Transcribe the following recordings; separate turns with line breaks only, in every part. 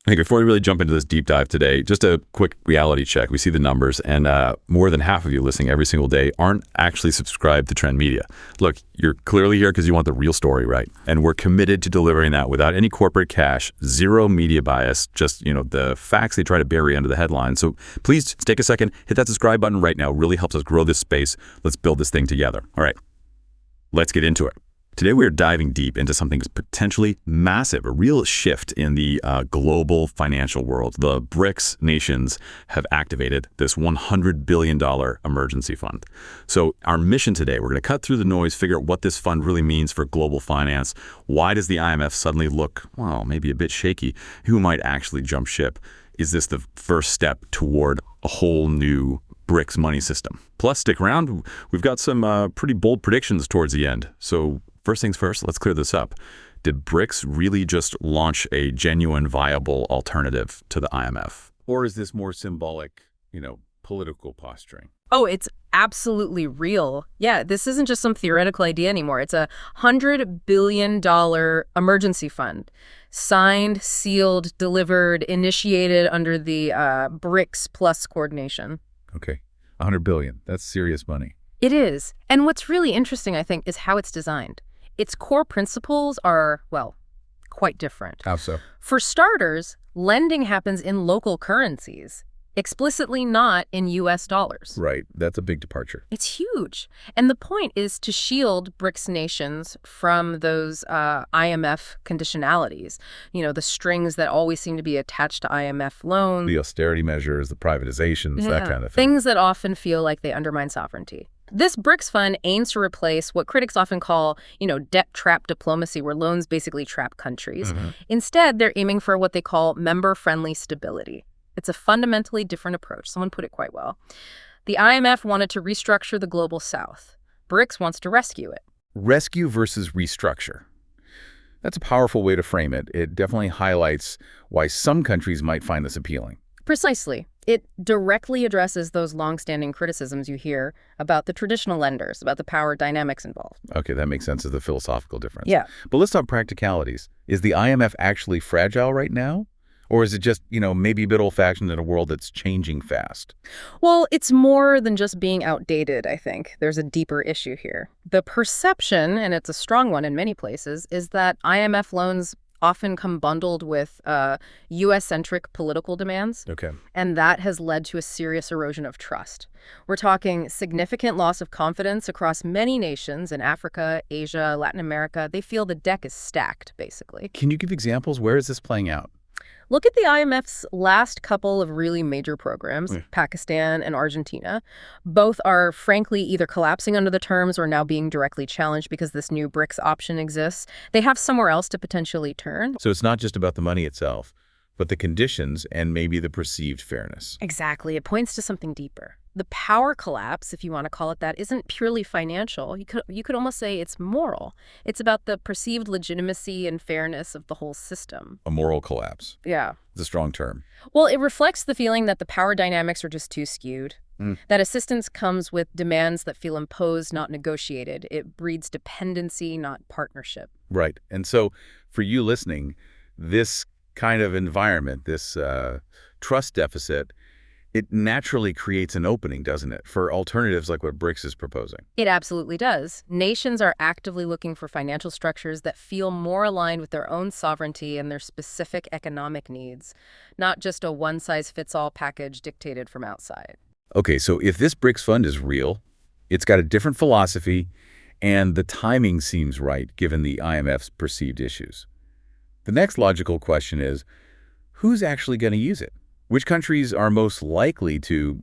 Hey, before we really jump into this deep dive today, just a quick reality check. We see the numbers, and more than half of you listening every single day aren't actually subscribed to Trend Media. Look, you're clearly here because you want the real story, right? And we're committed to delivering that without any corporate cash, zero media bias, just, the facts they try to bury under the headlines. So please take a second, hit that subscribe button right now. It really helps us grow this space. Let's build this thing together. All right, let's get into it. Today, we are diving deep into something potentially massive, a real shift in the global financial world. The BRICS nations have activated this $100 billion emergency fund. So our mission today, we're going to cut through the noise, figure out what this fund really means for global finance. Why does the IMF suddenly look, well, maybe a bit shaky? Who might actually jump ship? Is this the first step toward a whole new BRICS money system? Plus, stick around. We've got some pretty bold predictions towards the end. So first things first, let's clear this up. Did BRICS really just launch a genuine, viable alternative to the IMF? Or is this more symbolic, political posturing?
Oh, it's absolutely real. Yeah, this isn't just some theoretical idea anymore. It's a $100 billion emergency fund. Signed, sealed, delivered, initiated under the BRICS Plus coordination.
Okay, $100 billion. That's serious money.
It is. And what's really interesting, I think, is how it's designed. Its core principles are, well, quite different.
How so?
For starters, lending happens in local currencies, explicitly not in U.S. dollars.
Right. That's a big departure.
It's huge. And the point is to shield BRICS nations from those IMF conditionalities, the strings that always seem to be attached to IMF loans.
The austerity measures, the privatizations, that kind of thing.
Things that often feel like they undermine sovereignty. This BRICS fund aims to replace what critics often call, debt trap diplomacy, where loans basically trap countries. Instead, they're aiming for what they call member-friendly stability. It's a fundamentally different approach. Someone put it quite well. The IMF wanted to restructure the global south. BRICS wants to rescue it.
Rescue versus restructure. That's a powerful way to frame it. It definitely highlights why some countries might find this appealing.
Precisely. It directly addresses those long-standing criticisms you hear about the traditional lenders, about the power dynamics involved.
Okay, that makes sense as a philosophical difference.
Yeah.
But let's talk practicalities. Is the IMF actually fragile right now? Or is it just, maybe a bit old-fashioned in a world that's changing fast?
Well, it's more than just being outdated, I think. There's a deeper issue here. The perception, and it's a strong one in many places, is that IMF loans often come bundled with U.S.-centric political demands.
Okay.
And that has led to a serious erosion of trust. We're talking significant loss of confidence across many nations in Africa, Asia, Latin America. They feel the deck is stacked, basically.
Can you give examples? Where is this playing out?
Look at the IMF's last couple of really major programs, Pakistan and Argentina. Both are, frankly, either collapsing under the terms or now being directly challenged because this new BRICS option exists. They have somewhere else to potentially turn.
So it's not just about the money itself, but the conditions and maybe the perceived fairness.
Exactly. It points to something deeper. The power collapse, if you want to call it that, isn't purely financial. You could almost say it's moral. It's about the perceived legitimacy and fairness of the whole system.
A moral collapse.
Yeah.
It's a strong term.
Well, it reflects the feeling that the power dynamics are just too skewed. That assistance comes with demands that feel imposed, not negotiated. It breeds dependency, not partnership.
Right. And so for you listening, this kind of environment, this trust deficit, it naturally creates an opening, doesn't it, for alternatives like what BRICS is proposing?
It absolutely does. Nations are actively looking for financial structures that feel more aligned with their own sovereignty and their specific economic needs, not just a one-size-fits-all package dictated from outside.
Okay, so if this BRICS fund is real, it's got a different philosophy, and the timing seems right given the IMF's perceived issues. The next logical question is, who's actually going to use it? Which countries are most likely to,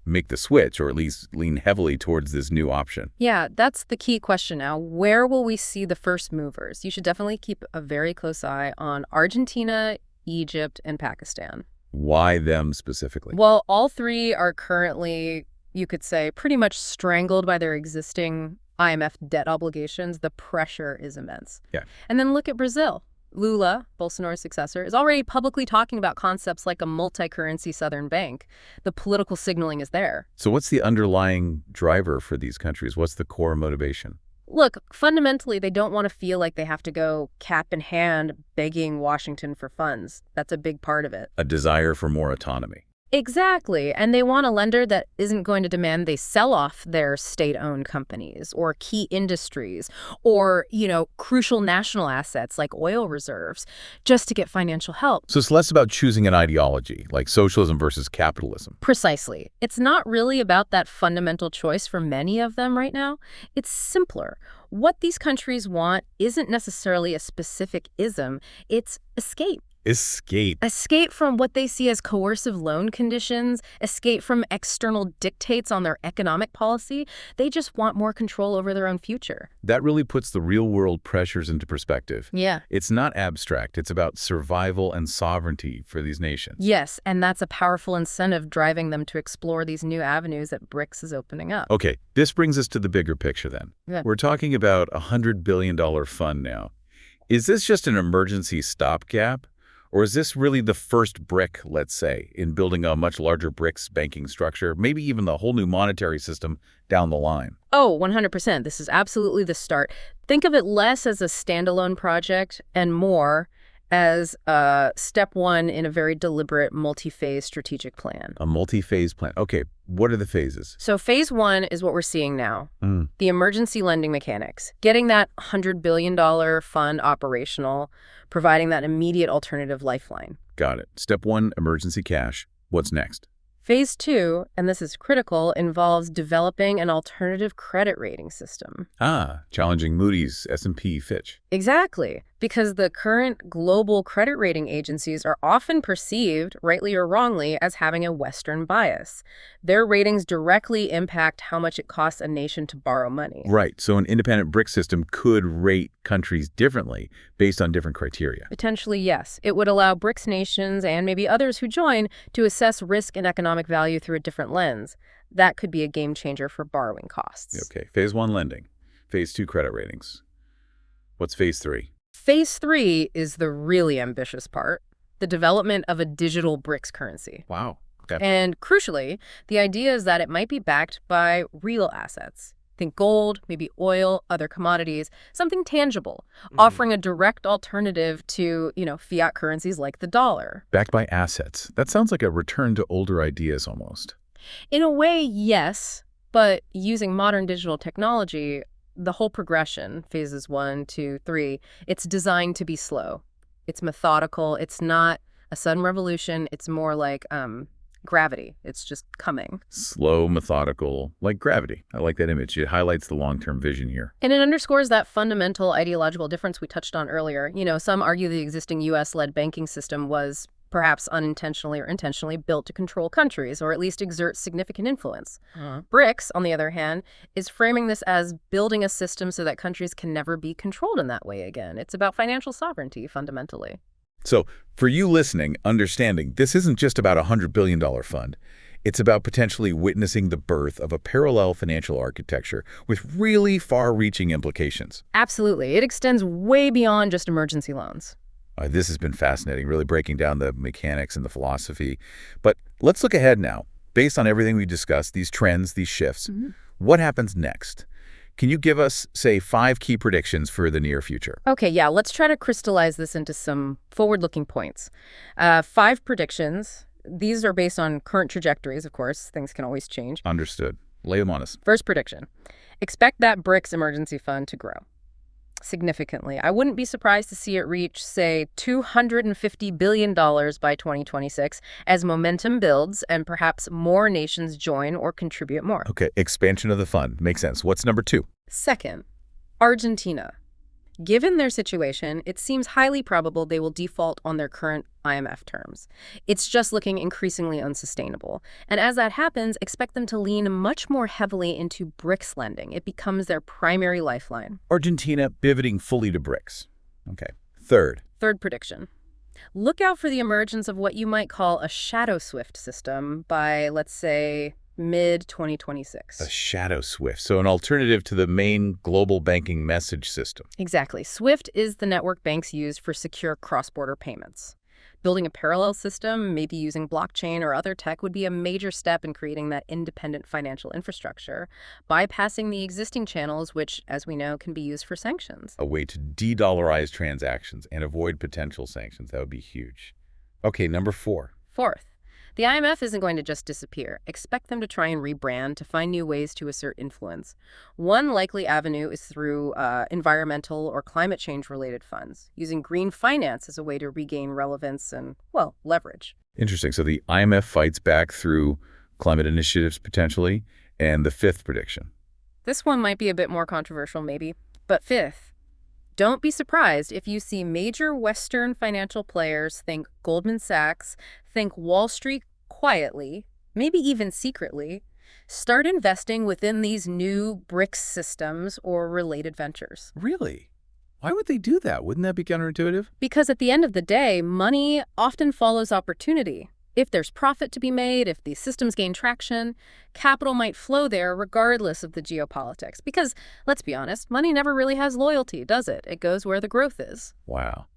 make the switch or at least lean heavily towards this new option?
Yeah, that's the key question now. Where will we see the first movers? You should definitely keep a very close eye on Argentina, Egypt, and Pakistan.
Why them specifically?
Well, all three are currently, you could say, pretty much strangled by their existing IMF debt obligations. The pressure is immense.
Yeah.
And then look at Brazil. Lula, Bolsonaro's successor, is already publicly talking about concepts like a multi-currency southern bank. The political signaling is there.
So what's the underlying driver for these countries? What's the core motivation?
Look, fundamentally, they don't want to feel like they have to go cap in hand begging Washington for funds. That's a big part of it.
A desire for more autonomy.
Exactly. And they want a lender that isn't going to demand they sell off their state-owned companies or key industries or, crucial national assets like oil reserves just to get financial help.
So it's less about choosing an ideology, like socialism versus capitalism.
Precisely. It's not really about that fundamental choice for many of them right now. It's simpler. What these countries want isn't necessarily a specific ism. It's escape.
Escape.
Escape from what they see as coercive loan conditions, escape from external dictates on their economic policy. They just want more control over their own future.
That really puts the real-world pressures into perspective.
Yeah.
It's not abstract. It's about survival and sovereignty for these nations.
Yes, and that's a powerful incentive driving them to explore these new avenues that BRICS is opening up.
Okay, this brings us to the bigger picture then.
Yeah.
We're talking about a $100 billion fund now. Is this just an emergency stopgap? Or is this really the first brick, let's say, in building a much larger BRICS banking structure, maybe even the whole new monetary system down the line?
Oh, 100%. This is absolutely the start. Think of it less as a standalone project and more as step one in a very deliberate multi-phase strategic plan.
A multi-phase plan. Okay, what are the phases?
So phase one is what we're seeing now, the emergency lending mechanics, getting that $100 billion fund operational, providing that immediate alternative lifeline.
Got it. Step one, emergency cash. What's next?
Phase two, and this is critical, involves developing an alternative credit rating system.
Challenging Moody's, S&P, Fitch.
Exactly, because the current global credit rating agencies are often perceived, rightly or wrongly, as having a Western bias. Their ratings directly impact how much it costs a nation to borrow money.
Right, so an independent BRICS system could rate countries differently based on different criteria.
Potentially, yes. It would allow BRICS nations and maybe others who join to assess risk and economic value through a different lens. That could be a game changer for borrowing costs.
Okay, phase one, lending. Phase two, credit ratings. What's phase three?
Phase three is the really ambitious part, the development of a digital BRICS currency.
Wow. Okay.
And crucially, the idea is that it might be backed by real assets. Think gold, maybe oil, other commodities, something tangible, offering a direct alternative to, fiat currencies like the dollar.
Backed by assets. That sounds like a return to older ideas almost.
In a way, yes, but using modern digital technology, the whole progression, phases 1, 2, 3, it's designed to be slow. It's methodical. It's not a sudden revolution. It's more like gravity. It's just coming.
Slow, methodical, like gravity. I like that image. It highlights the long-term vision here.
And it underscores that fundamental ideological difference we touched on earlier. Some argue the existing U.S.-led banking system was perhaps unintentionally or intentionally built to control countries or at least exert significant influence. BRICS, on the other hand, is framing this as building a system so that countries can never be controlled in that way again. It's about financial sovereignty, fundamentally.
So for you listening, understanding, this isn't just about a $100 billion fund. It's about potentially witnessing the birth of a parallel financial architecture with really far-reaching implications.
Absolutely. It extends way beyond just emergency loans.
This has been fascinating, really breaking down the mechanics and the philosophy. But let's look ahead now. Based on everything we discussed, these trends, these shifts, what happens next? Can you give us, say, 5 key predictions for the near future?
Okay, yeah, let's try to crystallize this into some forward-looking points. 5 predictions. These are based on current trajectories, of course. Things can always change.
Understood. Lay them on us.
First prediction. Expect that BRICS emergency fund to grow significantly. I wouldn't be surprised to see it reach, say, $250 billion by 2026 as momentum builds and perhaps more nations join or contribute more.
Okay, expansion of the fund. Makes sense. What's number 2?
Second, Argentina. Given their situation, it seems highly probable they will default on their current IMF terms. It's just looking increasingly unsustainable. And as that happens, expect them to lean much more heavily into BRICS lending. It becomes their primary lifeline.
Argentina pivoting fully to BRICS. Okay. Third
prediction. Look out for the emergence of what you might call a shadow SWIFT system by, let's say, mid-2026.
A shadow SWIFT, so an alternative to the main global banking message system.
Exactly. SWIFT is the network banks use for secure cross-border payments. Building a parallel system, maybe using blockchain or other tech, would be a major step in creating that independent financial infrastructure, bypassing the existing channels, which, as we know, can be used for sanctions.
A way to de-dollarize transactions and avoid potential sanctions. That would be huge. Okay, number 4.
Fourth, the IMF isn't going to just disappear. Expect them to try and rebrand to find new ways to assert influence. One likely avenue is through environmental or climate change-related funds, using green finance as a way to regain relevance and, well, leverage.
Interesting. So the IMF fights back through climate initiatives potentially. And the 5th prediction.
This one might be a bit more controversial, maybe. But 5th, don't be surprised if you see major Western financial players, think Goldman Sachs, think Wall Street, quietly, maybe even secretly, start investing within these new BRICS systems or related ventures.
Really? Why would they do that? Wouldn't that be counterintuitive?
Because at the end of the day, money often follows opportunity. If there's profit to be made, if these systems gain traction, capital might flow there regardless of the geopolitics. Because, let's be honest, money never really has loyalty, does it? It goes where the growth is.
Wow.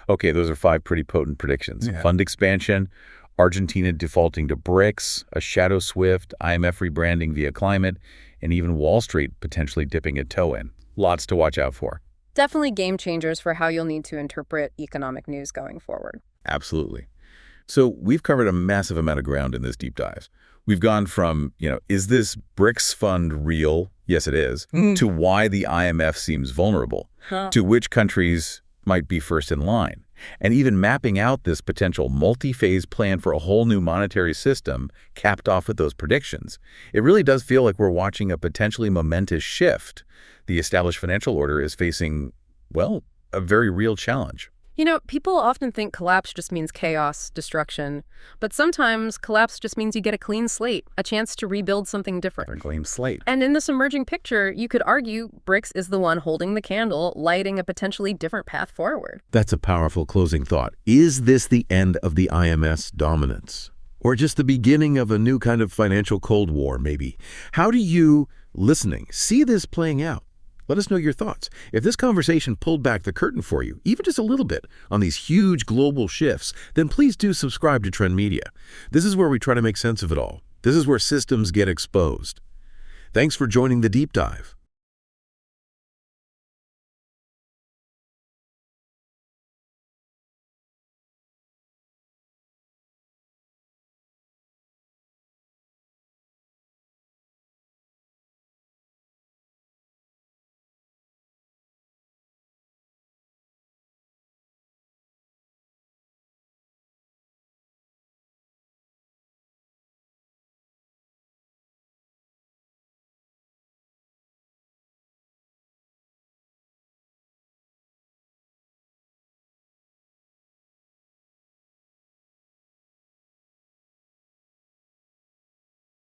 Okay, those are 5 pretty potent predictions.
Yeah.
Fund expansion, Argentina defaulting to BRICS, a shadow SWIFT, IMF rebranding via climate, and even Wall Street potentially dipping a toe in. Lots to watch out for.
Definitely game changers for how you'll need to interpret economic news going forward.
Absolutely. So we've covered a massive amount of ground in this deep dive. We've gone from, is this BRICS fund real? Yes, it is. To why the IMF seems vulnerable, to which countries might be first in line, and even mapping out this potential multi-phase plan for a whole new monetary system capped off with those predictions. It really does feel like we're watching a potentially momentous shift. The established financial order is facing, well, a very real challenge.
People often think collapse just means chaos, destruction. But sometimes collapse just means you get a clean slate, a chance to rebuild something different.
A clean slate.
And in this emerging picture, you could argue BRICS is the one holding the candle, lighting a potentially different path forward.
That's a powerful closing thought. Is this the end of the IMF's dominance? Or just the beginning of a new kind of financial Cold War, maybe? How do you, listening, see this playing out? Let us know your thoughts. If this conversation pulled back the curtain for you, even just a little bit, on these huge global shifts, then please do subscribe to Trend Media. This is where we try to make sense of it all. This is where systems get exposed. Thanks for joining the deep dive.